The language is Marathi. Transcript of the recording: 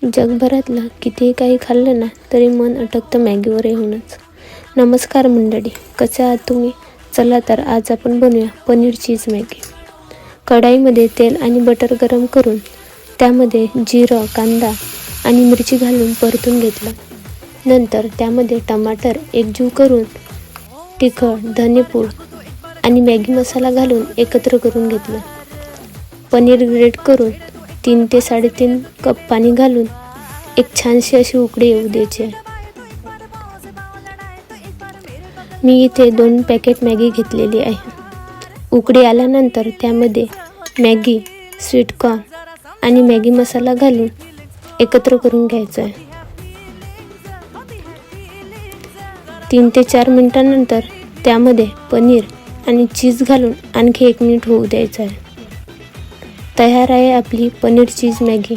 जगभरातलं कितीही काही खाल्लं ना तरी मन अटकतं मॅगीवर येऊनच. नमस्कार मंडळी, कसे आहात तुम्ही? चला तर आज आपण बनवूया पनीर चीज मॅगी. कढाईमध्ये तेल आणि बटर गरम करून त्यामध्ये जिरं, कांदा आणि मिरची घालून परतून घेतलं. नंतर त्यामध्ये टमाटर एकजीव करून तिखट, धनेपूड आणि मॅगी मसाला घालून एकत्र करून घेतलं. पनीर ग्रेट करून 3 ते 3.5 कप पाणी घालून एक छानशी अशी उकळी येऊ द्यायची आहे. मी इथे 2 पॅकेट मॅगी घेतलेली आहे. उकळी आल्यानंतर त्यामध्ये मॅगी, स्वीटकॉर्न आणि मॅगी मसाला घालून एकत्र करून घ्यायचं आहे. 3 ते 4 मिनिटांनंतर त्यामध्ये पनीर आणि चीज घालून आणखी 1 मिनिट होऊ द्यायचं आहे. तयार आहे आपली पनीर चीज मॅगी.